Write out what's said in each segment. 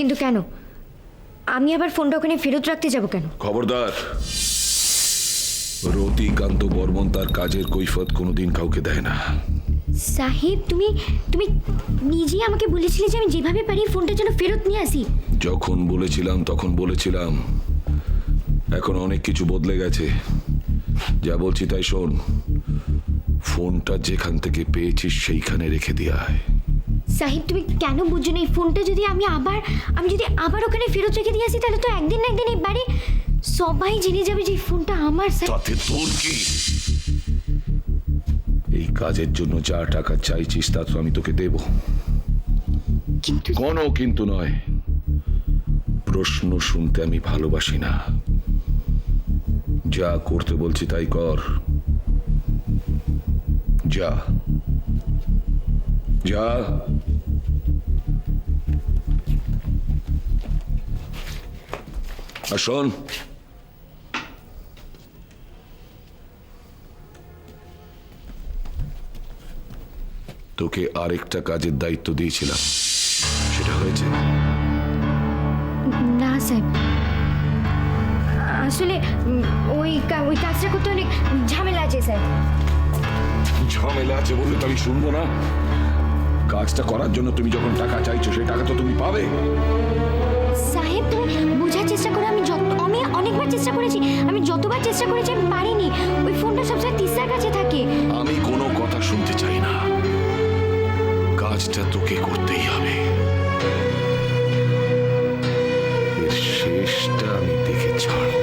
কিন্তু কেন? আমি আবার ফোনটা ওখানে ফেরত রাখতে যাব কেন? খবরদার, রতিকান্ত বর্মন তার কাজের কৈফিয়ত কোনোদিন কাউকে দেয় না। সাহেব, তুমি তুমি নিজেই আমাকে বলেছিলে যে আমি যেভাবে পারি ফোনটা যেন ফেরত নিয়ে আসি। যখন বলেছিলাম তখন বলেছিলাম, এখন অনেক কিছু বদলে গেছে। যা বলছি তাই শোন, ফোনটা যেখান থেকে পেয়েছিস সেইখানে রেখে দিয়ে আয়। সাহেব, তুমি কেন বুঝছো না? এই ফোনটা যদি আমি যদি আবার ওখানে ফেরত রেখে দিয়ে আসি, তাহলে তো একদিন না একদিন এই বাড়ি সবাই জেনে যাবে যে এই ফোনটা আমার। তাতে তোর কি? এই কাজের জন্য যা টাকা চাইছিস তা তো আমি তোকে দেব, কিন্তু কোনো কিন্তু নয়। প্রশ্ন শুনতে আমি ভালোবাসি না। যা করতে বলছি তাই কর। যা যা। আর শোন, তোকে আরেকটা কাজের দায়িত্ব দিয়েছিলাম, সেটা হয়েছে? না সাহেব, আসলে ওই কাজটা করতে অনেক ঝামেলা আছে স্যার। ঝামেলা আছে বললে তো আমি শুনবো না। কাজটা করার জন্য তুমি যখন টাকা চাইছো, সেই টাকা তো তুমি পাবে। সাহেব, তুমি বোঝার চেষ্টা করো। আমি অনেকবার চেষ্টা করেছি, আমি যতবার চেষ্টা করেছি আমি পারিনি। ওই ফোনটা সবসময় তিস্তার কাছে থাকে। আমি কোনো কথা শুনতে চাই না, কাজটা তোকে করতেই হবে। এর শেষটা আমি দেখে ছাড়ব।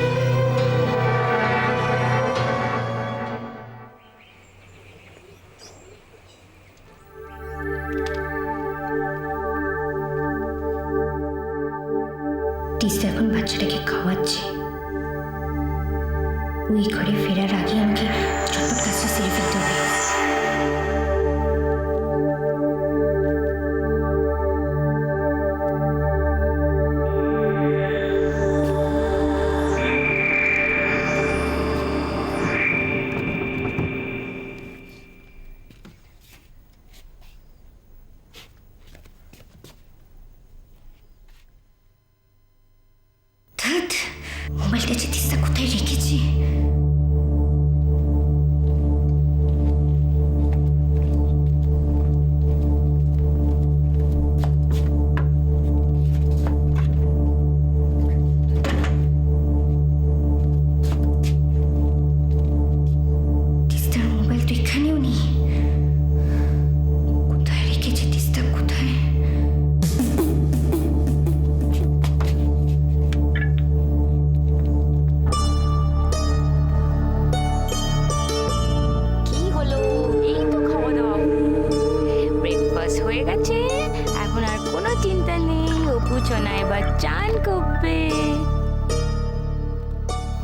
তিস্তা এখন বাচ্চাটাকে খাওয়াচ্ছে। ওই ঘরে ফেরার আগে আমাকে চটপট কাজটা সেরে ফেলতে হবে। মোবাইলটা যে তিস্তা কোথায় রেখেছি? তিস্তার মোবাইল তো এখানেও নেই। কোথায় রেখেছে তিস্তা? কোথায়? হয়ে গেছে, এখন আর কোনো চিন্তা নেই। অপু সোনা এবার চান করবে।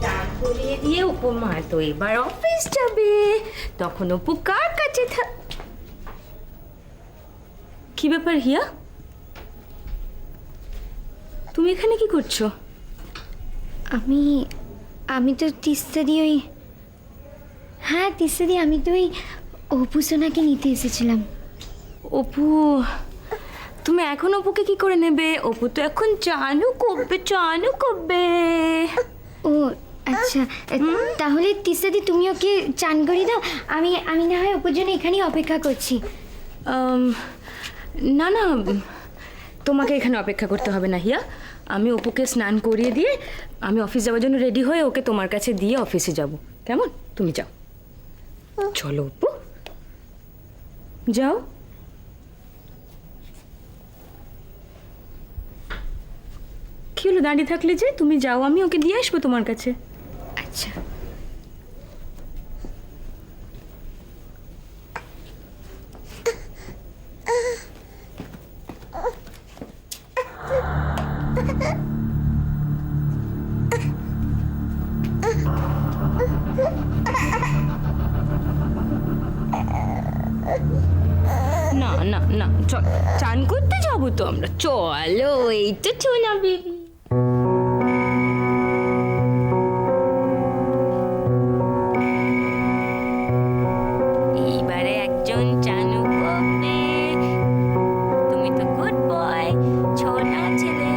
চান করিয়ে দিয়ে অপু মা তো এবার অফিস যাবে। তখন অপু কার কাছে কি ব্যাপার হিয়া, তুমি এখানে কি করছো? আমি তো তিস্তা দিয়ে তিস্তা দিয়ে আমি তো ওই অপু সোনাকে নিতে এসেছিলাম। অপু, তুমি এখন অপুকে কি করে নেবে? অপু তো এখন চানু করবে। ও আচ্ছা, তাহলে তিস্তাদি তুমি ওকে চান করিয়ে দাও। আমি না হয় অপুর জন্য এখানেই অপেক্ষা করছি। না না, তোমাকে এখানে অপেক্ষা করতে হবে না হিয়া। আমি অপুকে স্নান করিয়ে দিয়ে আমি অফিস যাওয়ার জন্য রেডি হয়ে ওকে তোমার কাছে দিয়ে অফিসে যাব। কেমন? তুমি যাও, চলো অপু যাও। কি হলো দাঁড়িয়ে থাকলে যে? তুমি যাও, আমি ওকে দিয়ে আসবো তোমার কাছে। আচ্ছা। না না না, চল চান করতে যাবো তো আমরা। চলো, এই তো ছোনা বেবি। এইবারে একজন চানু করবে। তুমি তো গুড বয়, ছোনা ছেলে।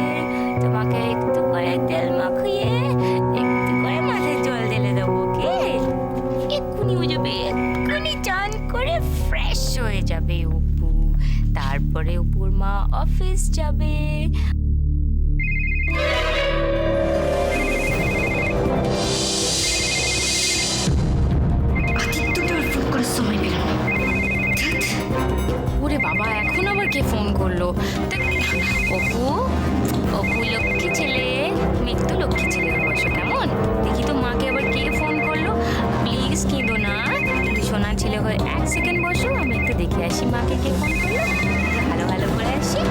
যাবে। আদিত্যটার ফোন করার সময় পেলাম না। ধ্যাৎ। ওরে বাবা, এখন আবার কে ফোন করলো? অপু, অপু লক্ষ্মী ছেলে, তুমি একটু লক্ষ্মী ছেলে বসো কেমন? দেখি তো মাকে আবার কে ফোন করলো। প্লিজ কেঁদো না, তুমি সোনার ছেলে হয়ে 1 সেকেন্ড বসো, আমি একটু দেখে আসি মাকে কে ফোন করলো। ভালো ভালো করে আসি।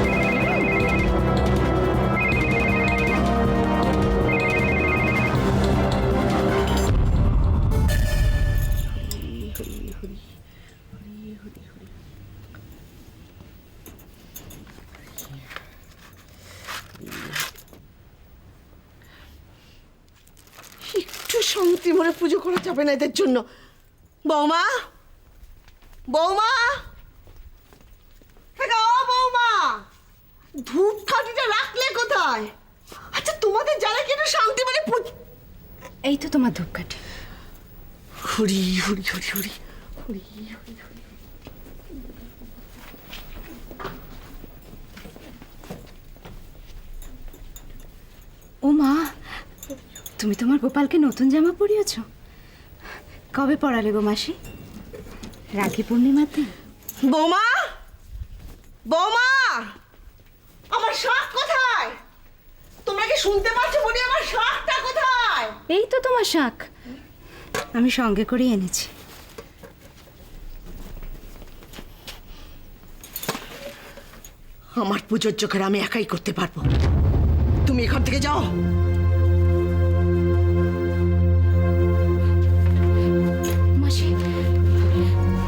একটু শান্তি মনে পুজো করা যাবে না এদের জন্য। বৌমা, বৌমা, ও বৌমা, ধূপকাঠিটা রাখলে কোথায়? আচ্ছা তোমাদের যারা কি একটু শান্তি মনে এই তো তোমার ধূপকাঠি। হরি হরি হরি হরি হরি হরি হরি। ও মা, তুমি তোমার গোপালকে নতুন জামা পরিয়েছ? কবে পরালে গো মাসি? রাখি পূর্ণিমাতে? বৌমা, বৌমা, আমার শাক কোথায়? তোমরা কি শুনতে পাচ্ছ? বলি আমার শাকটা কোথায়? এই তো তোমার শাক, আমি সঙ্গে করে এনেছি। আমার পুজোর জোগাড় আমি একাই করতে পারবো। তুমি এখান থেকে যাও। মাসি,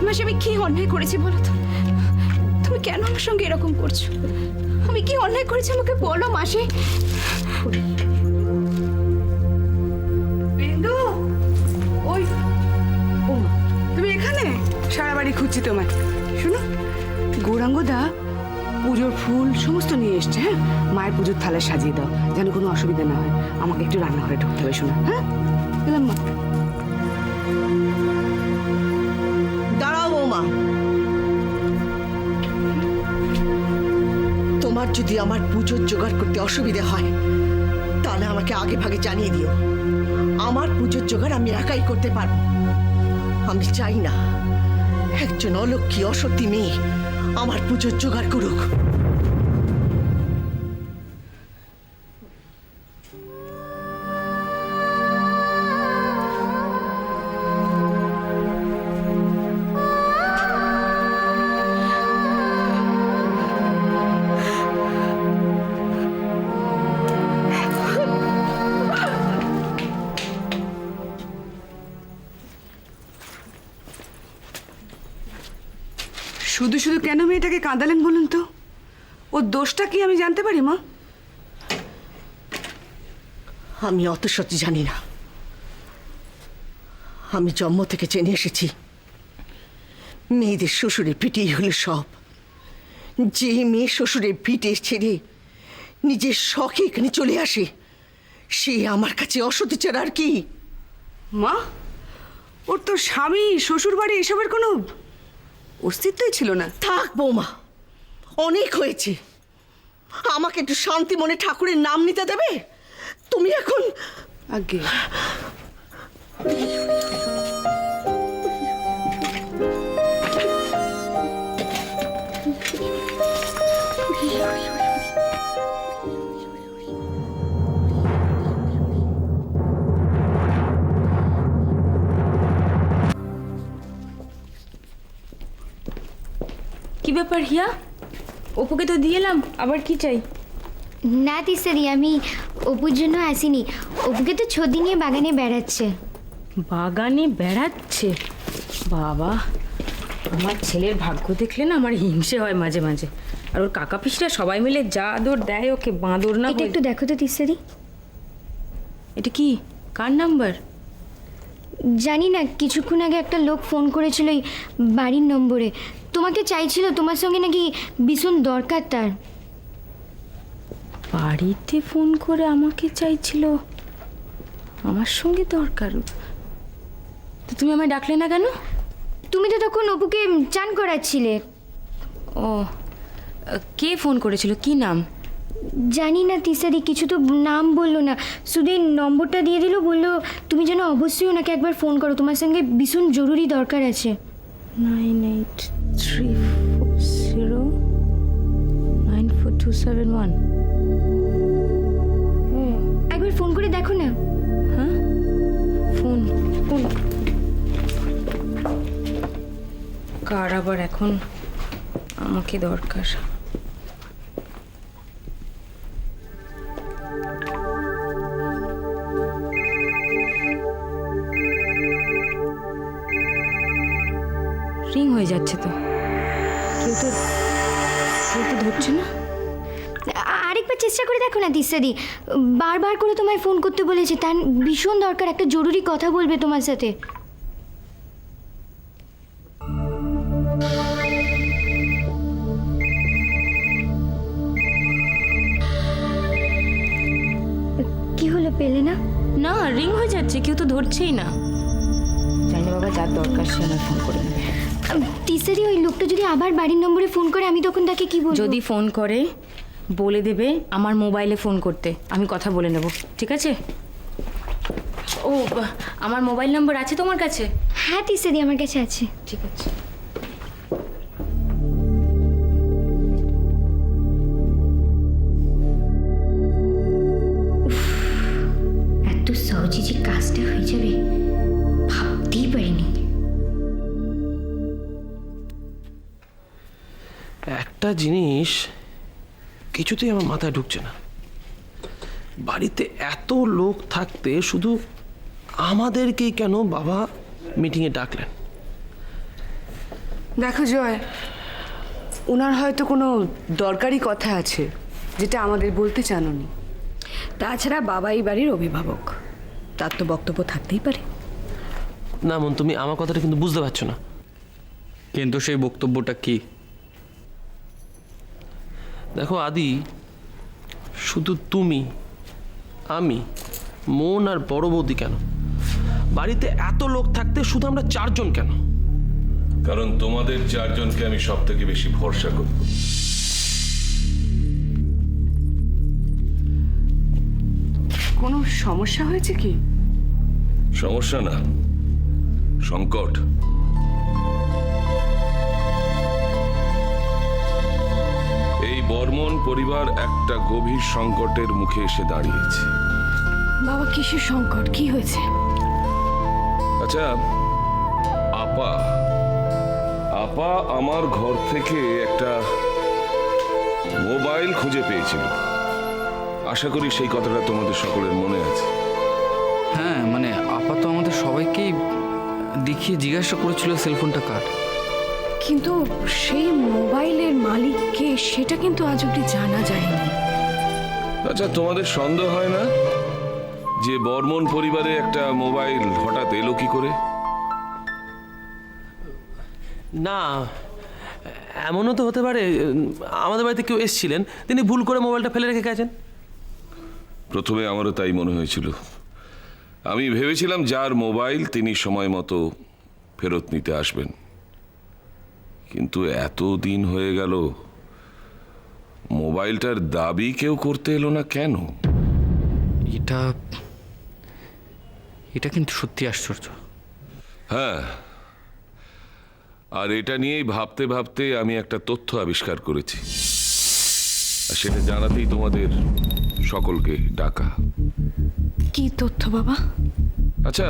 মাসি, আমি কি অন্যায় করেছি বলো তো? তুমি কেন আমার সঙ্গে এরকম করছো? আমি কি অন্যায় করেছি আমাকে বলো মাসি। বিন্দু, ওই ও মা, তুমি এখানে? সারা বাড়ি খুঁজছি তোমায়। শোনো, গৌরাঙ্গদা পুজোর ফুল সমস্ত নিয়ে এসছে। হ্যাঁ, মায়ের পুজোর থালা সাজিয়ে দাও, যেন কোনো অসুবিধা না হয়। আমাকে একটু রান্নাঘরে ঢুকতে হবে। শোনো, হ্যাঁ গেলাম মা। দাঁড়াও বৌমা, তোমার যদি আমার পুজোর জোগাড় করতে অসুবিধা হয় তাহলে আমাকে আগে ভাগে জানিয়ে দিও। আমার পুজোর জোগাড় আমি একাই করতে পারবো। আমি চাই না একজন অলক্ষী অসতী মেয়ে আমার পুজোর জোগাড় করুক। শুধু শুধু কেন মেয়েটাকে কাঁদালেন বলুন তো? ওর দোষটা কি আমি জানতে পারি মা? আমি অত সত্যি জানি না। আমি জন্ম থেকে জেনে এসেছি মেয়েদের শ্বশুরের পিঠেই হলো সব। যে মেয়ে শ্বশুরের পিঠে ছেড়ে নিজের শখে এখানে চলে আসে সে আমার কাছে অসতী ছাড়া আর কি? মা, ওর তো স্বামী শ্বশুর বাড়ি এসবের কোনো অস্তিত্বই ছিল না। থাক বৌমা, অনেক হয়েছে। আমাকে একটু শান্তি মনে ঠাকুরের নাম নিতে দেবে? তুমি এখন আগে কি ব্যাপার হিয়া? অপুকে তো দিয়ে এলাম, আবার কি চাই? না তিসারি, আমি অপুর জন্য আসিনি। অপুকে তো ছদি নিয়ে বাগানে বেড়াচ্ছে। বাগানে বেড়াচ্ছে? বাবা, আমার ছেলের ভাগ্য দেখলে না আমার হিংসে হয় মাঝে মাঝে। আর ওর কাকা পিসরা সবাই মিলে যা আদর দেয় ওকে, বাঁদর না এটা একটু দেখো তো তিসারি। এটা কি, কার নাম্বার? জানি না, কিছুক্ষণ আগে একটা লোক ফোন করেছিল এই বাড়ির নম্বরে। তোমাকে চাইছিল, তোমার সঙ্গে নাকি ভীষণ দরকার তার। বাড়িতে ফোন করে আমাকে চাইছিল, আমার সঙ্গে দরকার? তো তুমি আমায় ডাকলে না কেন? তুমি তো তখন অপুকে চান করাচ্ছিলে। ও, কে ফোন করেছিল, কি নাম? জানি না তিসাদি, কিছু তো নাম বললো না, শুধু এই নম্বরটা দিয়ে দিল, বললো তুমি যেন অবশ্যই ওনাকে একবার ফোন করো, তোমার সঙ্গে ভীষণ জরুরি দরকার আছে। 9834094271। একবার ফোন করে দেখো না। হ্যাঁ, ফোন ফোন কার আবার এখন আমাকে দরকার? রিং হয়ে যাচ্ছে তো, কেউ তো ধরছে না। আরেকবার চেষ্টা করে দেখো না তিসাদি, বারবার করে তোমায় ফোন করতে বলেছে, তার ভীষণ দরকার, একটা জরুরি কথা বলবে তোমার সাথে। কি হলো, পেলে না? না, রিং হয়ে যাচ্ছে, কেউ তো ধরছেই না। জানি না বাবা, যার দরকার সে আমায় ফোন করে নেবে। তিসাদি, ওই লোকটা যদি আবার বাড়ির নম্বরে ফোন করে, আমি তখন তাকে কি বলবো? যদি ফোন করে বলে দেবে আমার মোবাইলে ফোন করতে, আমি কথা বলে নেব, ঠিক আছে? ও, আমার মোবাইল নম্বর আছে তোমার কাছে? হ্যাঁ তিসাদি, আমার কাছে আছে। ঠিক আছে। এত সহজে যে কাজটা হয়ে যাবে ভাবতেই পারিনি। একটা জিনিস কিছুতেই আমার মাথায় ঢুকছে না, বাড়িতে এত লোক থাকতে শুধু আমাদেরকেই কেন বাবা মিটিংয়ে ডাকলেন? দেখো জয়, ওনার হয়তো কোনো দরকারি কথা আছে যেটা আমাদের বলতে চাননি। তাছাড়া বাবা এই বাড়ির অভিভাবক, তার তো বক্তব্য থাকতেই পারে। না মন, তুমি আমার কথাটা কিন্তু বুঝতে পারছো না। কিন্তু সেই বক্তব্যটা কি? দেখো আদি, শুধু তুমি, আমি, মন আর বড় বৌদি কেন, বাড়িতে এত লোক থাকতে শুধু আমরা 4 জন কেন? কারণ তোমাদের 4 জনকে আমি সব থেকে বেশি ভরসা করি। কোনো সমস্যা হয়েছে কি? সমস্যা না, সংকট। এই বর্মন পরিবার একটা গভীর সংকটের মুখে এসে দাঁড়িয়েছে। বাবা, কিসের সংকট, কি হয়েছে? আচ্ছা, আপা আপা আমার ঘর থেকে একটা মোবাইল খুঁজে পেয়েছিল। আশা করি সেই কথাটা তোমাদের সকলের মনে আছে। হ্যাঁ, মানে আপা তো আমাদের সবাইকেই দেখিয়ে জিজ্ঞাসা করেছিল সেলফোনটা কার। কিন্তু সেই মোবাইলের মালিক কে সেটা কিন্তু আজ অব্দি জানা যায়নি। আচ্ছা, তোমাদের সন্দেহ হয় না যে বর্মন পরিবারে একটা মোবাইল হঠাৎ এলো কি করে? না, এমনও তো হতে পারে আমাদের বাড়িতে কেউ এসেছিলেন, তিনি ভুল করে মোবাইলটা ফেলে রেখে গেছেন। প্রথমে আমারও তাই মনে হয়েছিল। আমি ভেবেছিলাম যার মোবাইল তিনি সময় মতো ফেরত নিতে আসবেন, কিন্তু এত দিন হয়ে গেল মোবাইলটার দাবি কেউ করতে এলো না কেন? এটা কিন্তু সত্যি আশ্চর্য। হ্যাঁ, আর এটা নিয়েই ভাবতে ভাবতে আমি একটা তথ্য আবিষ্কার করেছি, আর সেটা জানাতেই তোমাদের সকলকে ডাকা। কি তথ্য বাবা? আচ্ছা,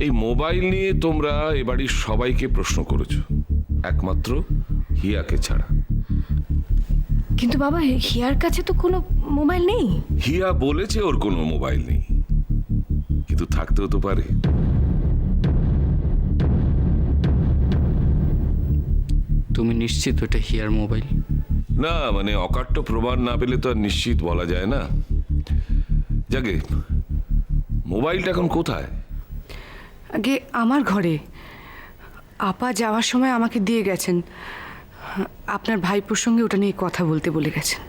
এই মোবাইল নিয়ে তোমরা এ বাড়ির সবাইকে প্রশ্ন করেছো, একমাত্র হিয়াকে ছাড়া। কিন্তু বাবা, হিয়ার কাছে তো কোনো মোবাইল নেই। হিয়া বলেছে ওর কোনো মোবাইল নেই, কিন্তু থাকতেও তো পারে। তুমি নিশ্চিত ওটা হিয়ার মোবাইল? না, মানে অকাট্য প্রমাণ না পেলে তো আর নিশ্চিত বলা যায় না। যাকে, মোবাইলটা এখন কোথায়? আগে আমার ঘরে। আপা যাওয়ার সময় আমাকে দিয়ে গেছেন, আপনার ভাইপোর সঙ্গে ওটা নিয়ে কথা বলতে বলে গেছেন।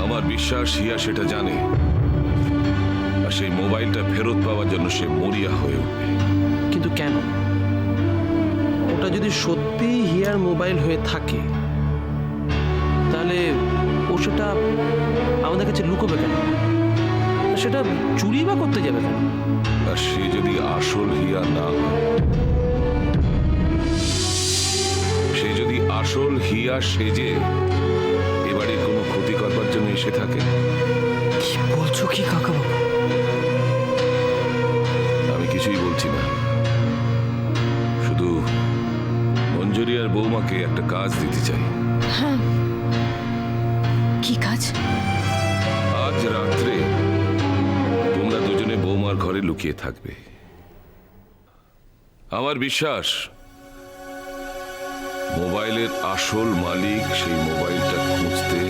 আমার বিশ্বাস হিয়া সেটা জানে, আর সেই মোবাইলটা ফেরত পাওয়ার জন্য সে মরিয়া হয়ে উঠবে। কিন্তু কেন? ওটা যদি সত্যি হিয়ার মোবাইল হয়ে থাকে তাহলে ও সেটা আমাদের কাছে লুকোবে কেন? সেটা চুরি বা করতে যাবে কেন? আর সে যদি আসল হিয়া না হয়, সে যদি আসল হিয়া সেজে এবারে কোনো ক্ষতি করবার জন্য এসে থাকে, কি বলছো কি কাকাবাবু? আমি কিছুই বলছি না, শুধু মঞ্জুরি আর বৌমাকে একটা কাজ দিতে চাই। কি কাজ? আজ রাত্রে তোমরা দুজনে বৌমার ঘরে লুকিয়ে থাকবে। আমার বিশ্বাস মোবাইলের আসল মালিক সেই মোবাইলটা খুঁজতে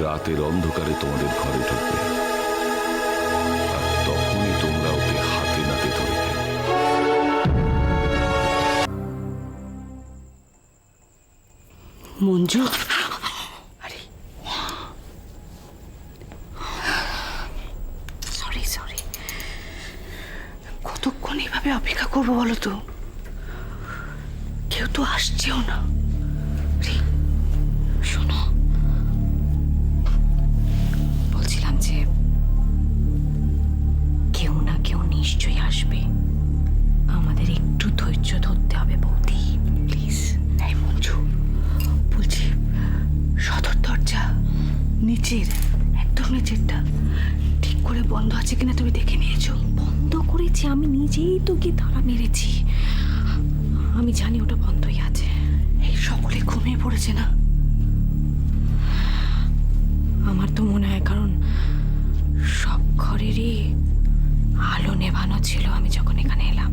রাতের অন্ধকারে তোমাদের ঘরে ঢুকবে, আর তখনই তোমরা ওকে হাতে নাতে ধরে ফেলবে। মঞ্জু, আরে সরি সরি, কতক্ষণ এইভাবে অপেক্ষা করবো বলো তো? কেউ তো আসছেও না। শোনো, বলছিলাম যে কেউ না কেউ নিশ্চয়ই আসবে, আমাদের একটু ধৈর্য ধরতে হবে বৌদি, প্লিজ। এই মঞ্জু, বলছি সদর দরজা নিচের, একদম নিচেরটা ঠিক করে বন্ধ আছে কিনা তুমি দেখে নিয়েছো? বন্ধ করেছি, আমি নিজেই তো গিয়ে তালা মেরেছি, আমি জানি ওটা বন্ধই আছে। এই সকলে ঘুমিয়ে পড়েছে না? আমার তো মনে হয়, কারণ সব ঘরেরই আলো নেভানো ছিল আমি যখন এখানে এলাম।